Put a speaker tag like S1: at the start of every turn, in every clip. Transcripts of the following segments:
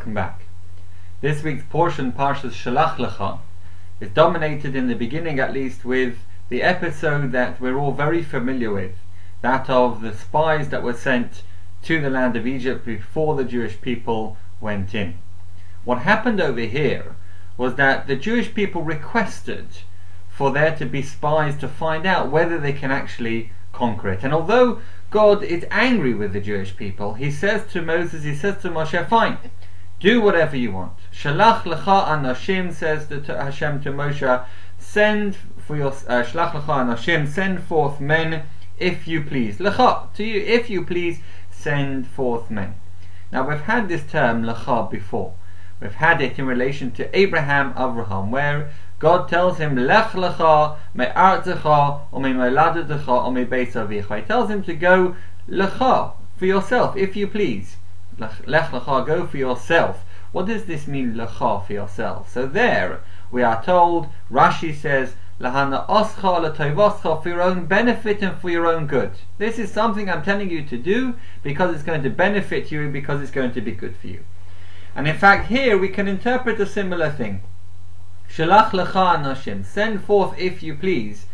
S1: welcome back. This week's portion, Parshat Shelach, is dominated in the beginning at least with the episode that we're all very familiar with, that of the spies that were sent to the land of Egypt before the Jewish people went in. What happened over here was that the Jewish people requested for there to be spies to find out whether they can actually conquer it. And although God is angry with the Jewish people, he says to Moses, he says to Moshe, fine, do whatever you want. Shelach lecha anashim, says Hashem to Moshe, send for your shelach lecha anashim, send forth men if you please. Lecha, to you, if you please, send forth men. Now we've had this term lecha before. We've had it in relation to Abraham, where God tells him, Lech lecha me'artzecha or me'moladetecha or me'beis avicha. He tells him to go lecha, for yourself, if you please. Lech lecha, go for yourself. What does this mean, lecha, for yourself? So there we are told, Rashi says, lahana oscha l'toivoscha, for your own benefit and for your own good. This is something I'm telling you to do because it's going to benefit you, because it's going to be good for you. And in fact here we can interpret a similar thing. Shelach lecha anashim, send forth if you please.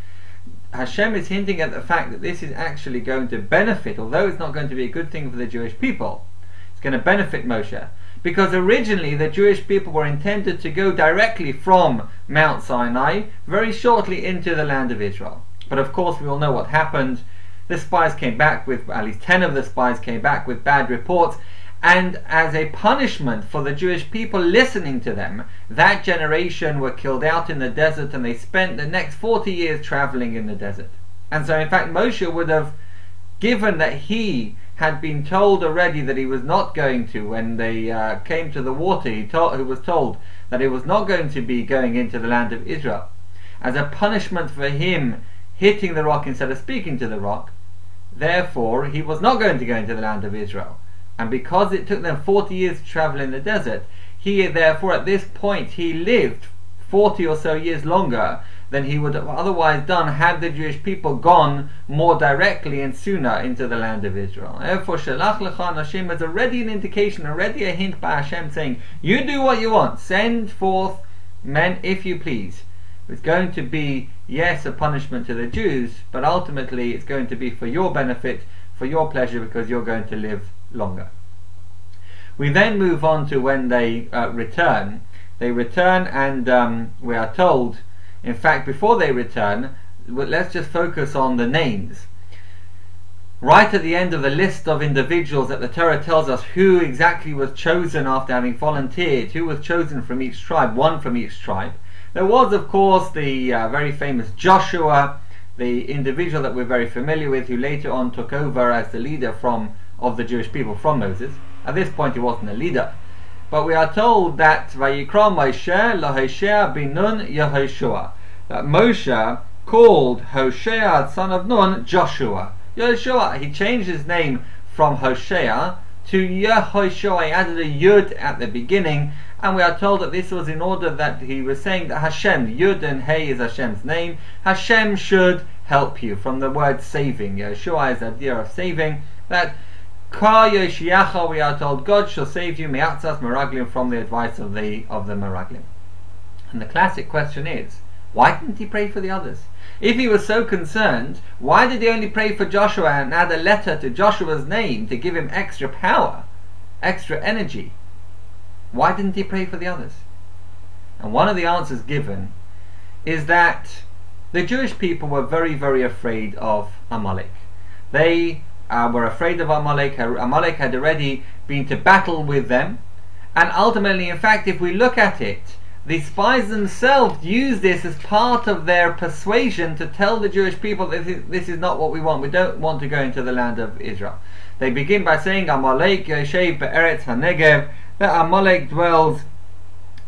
S1: Hashem is hinting at the fact that this is actually going to benefit, although it's not going to be a good thing for the Jewish people, it's going to benefit Moshe. Because originally the Jewish people were intended to go directly from Mount Sinai very shortly into the land of Israel. But of course we all know what happened. The spies came back with, at least 10 of the spies came back with bad reports. And as a punishment for the Jewish people listening to them, that generation were killed out in the desert, and they spent the next 40 years traveling in the desert. And so in fact Moshe would have, given that he had been told already that he was not going to, when they came to the water, he was told that he was not going to be going into the land of Israel, as a punishment for him hitting the rock instead of speaking to the rock. Therefore he was not going to go into the land of Israel. And because it took them 40 years to travel in the desert, he therefore at this point he lived 40 or so years longer than he would have otherwise done had the Jewish people gone more directly and sooner into the land of Israel. Therefore Shelach lecha anashim is already an indication, already a hint by Hashem saying, you do what you want, send forth men if you please. It's going to be, yes, a punishment to the Jews, but ultimately it's going to be for your benefit, for your pleasure, because you're going to live longer. We then move on to when they return. They return, and we are told, in fact before they return, let's just focus on the names. Right at the end of the list of individuals that the Torah tells us who exactly was chosen after having volunteered, who was chosen from each tribe, one from each tribe, there was of course the very famous Joshua, the individual that we're very familiar with, who later on took over as the leader of the Jewish people from Moses. At this point he wasn't a leader, but we are told that Vayikra Moshe LaHoshea bin Nun Yehoshua, that Moshe called Hoshea son of Nun Joshua. Yehoshua, he changed his name from Hoshea to Yehoshua. He added a Yud at the beginning, and we are told that this was in order that he was saying that Hashem, Yud and Hey is Hashem's name, Hashem should help you, from the word saving. Yehoshua is the idea of saving, that Ka Yoshiacha, we are told, God shall save you, Me'atzas Meraglim, from the advice of the Meraglim. And the classic question is, why didn't he pray for the others? If he was so concerned, why did he only pray for Joshua and add a letter to Joshua's name to give him extra power, extra energy? Why didn't he pray for the others? And one of the answers given is that the Jewish people were very, very afraid of Amalek. They were afraid of Amalek. Amalek had already been to battle with them, and ultimately, in fact, if we look at it, the spies themselves used this as part of their persuasion to tell the Jewish people that this is not what we want. We don't want to go into the land of Israel. They begin by saying Amalek Yoshev be'eretz hanegev, that Amalek dwells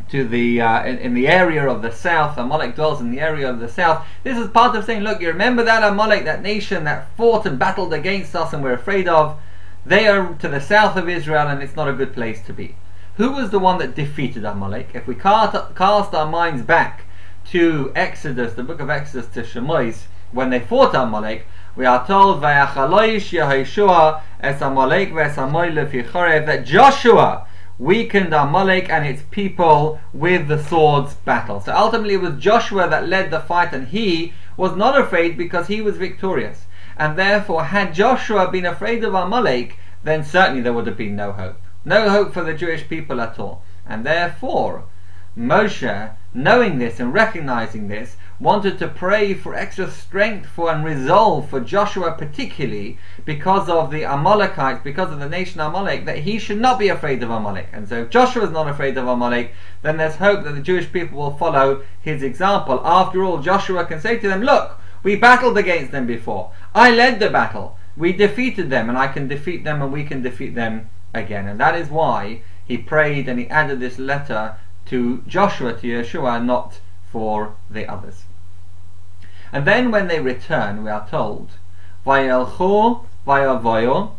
S1: to the in the area of the south. Amalek dwells in the area of the south. This is part of saying, look, you remember that Amalek, that nation that fought and battled against us and we're afraid of? They are to the south of Israel, and it's not a good place to be. Who was the one that defeated Amalek? If we cast our minds back to Exodus, the book of Exodus, to Shemos, when they fought Amalek, we are told Vayachaloish Yehoshua es Amalek ve'es Amoy lefi Chorev, that Joshua weakened Amalek and its people with the sword's battle. So ultimately it was Joshua that led the fight, and he was not afraid because he was victorious. And therefore, had Joshua been afraid of Amalek, then certainly there would have been no hope. No hope for the Jewish people at all. And therefore, Moshe, knowing this and recognizing this, wanted to pray for extra strength for and resolve for Joshua, particularly because of the Amalekites, because of the nation Amalek, that he should not be afraid of Amalek. And so if Joshua is not afraid of Amalek, then there's hope that the Jewish people will follow his example. After all, Joshua can say to them, look, we battled against them before. I led the battle. We defeated them, and I can defeat them, and we can defeat them again. And that is why he prayed and he added this letter to Joshua, to Yeshua, not for the others. And then when they return, we are told, Vayelchu vayavoyo,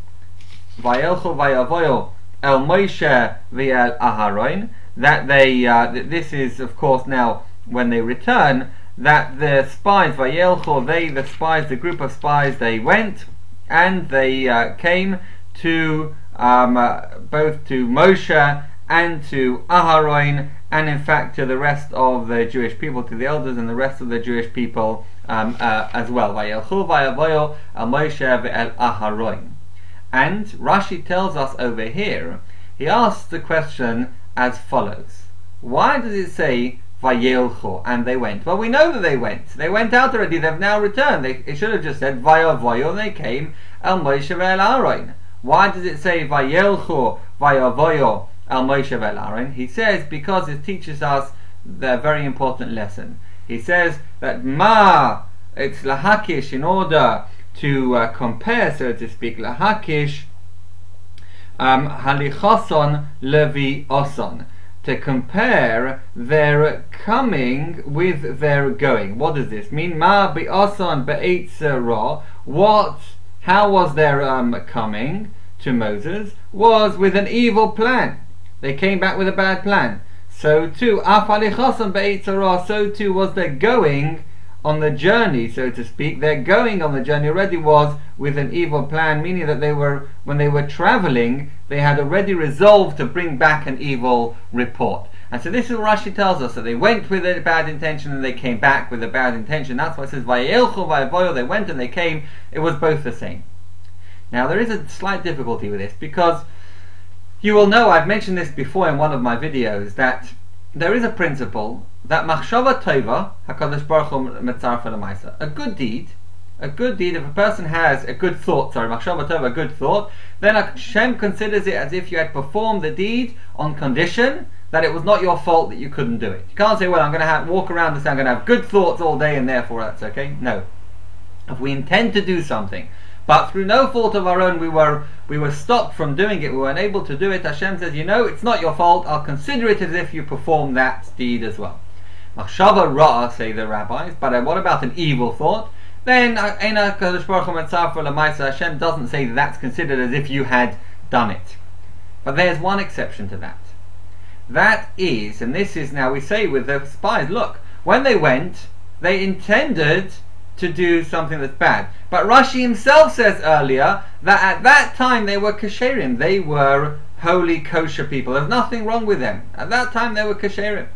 S1: Vayelchu vayavoyo el Moshe v'el Aharon, that they, this is of course now when they return, that the spies, Vayelchu, they, the spies, the group of spies, they went and they came to both to Moshe and to Aharon, and in fact to the rest of the Jewish people, to the elders and the rest of the Jewish people as well. Vayelchu vayavoyo el Moshe ve'el Aharon. And Rashi tells us over here, he asks the question as follows: why does it say Vayelchu and they went? Well, we know that they went. They went out already. They've now returned. It should have just said Vayavoyo, and they came el Moshe ve'el Aharon. Why does it say Vayelchu vayavoyo el Moshe ve'el Aharon? He says because it teaches us the very important lesson. He says that it's lahakish, in order to compare, so to speak, lahakish halichoson levi oson, to compare their coming with their going. What does this mean? Ma bi'oson be'etzera. How was their coming to Moses? Was with an evil plan. They came back with a bad plan. So too, so too was their going on the journey, so to speak. Their going on the journey already was with an evil plan, meaning that when they were traveling, they had already resolved to bring back an evil report. And so this is what Rashi tells us, that they went with a bad intention and they came back with a bad intention. That's why it says Vayelchu vayavoyo, they went and they came. It was both the same. Now there is a slight difficulty with this, because you will know, I've mentioned this before in one of my videos, that there is a principle that machshava tova HaKadosh Baruch Hu metzaref l'maisa. A good deed, if a person has a good thought, machshava tova, a good thought, then Hashem considers it as if you had performed the deed on condition that it was not your fault that you couldn't do it. You can't say, well, I'm going to walk around and say I'm going to have good thoughts all day and therefore that's okay. No. If we intend to do something, but through no fault of our own we were stopped from doing it, we weren't able to do it, Hashem says, it's not your fault, I'll consider it as if you performed that deed as well. Machshava ra'ah, say the rabbis, but what about an evil thought? Then Hashem doesn't say that's considered as if you had done it. But there's one exception to that. That is, and this is now we say with the spies, look, when they went, they intended to do something that's bad. But Rashi himself says earlier that at that time they were kasherim, they were holy kosher people. There's nothing wrong with them. At that time they were kasherim.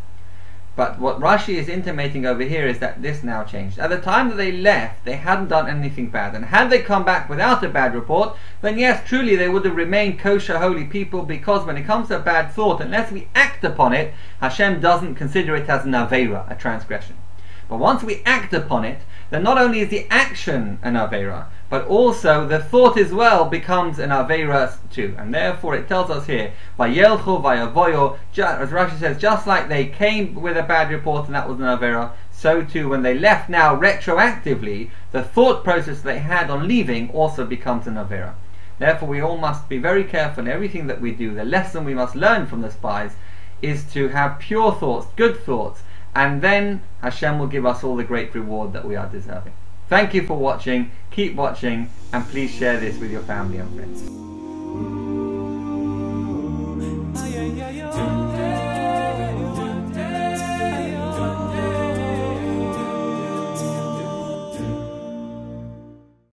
S1: But what Rashi is intimating over here is that this now changed. At the time that they left, they hadn't done anything bad. And had they come back without a bad report, then yes, truly they would have remained kosher, holy people, because when it comes to a bad thought, unless we act upon it, Hashem doesn't consider it as an aveira, a transgression. But once we act upon it, then not only is the action an aveira, but also the thought as well becomes an aveira too. And therefore it tells us here, Vayelchu vayavoyo, as Rashi says, just like they came with a bad report and that was an aveira, so too when they left now retroactively, the thought process they had on leaving also becomes an aveira. Therefore we all must be very careful in everything that we do. The lesson we must learn from the spies is to have pure thoughts, good thoughts, and then Hashem will give us all the great reward that we are deserving. Thank you for watching, keep watching, and please share this with your family and friends.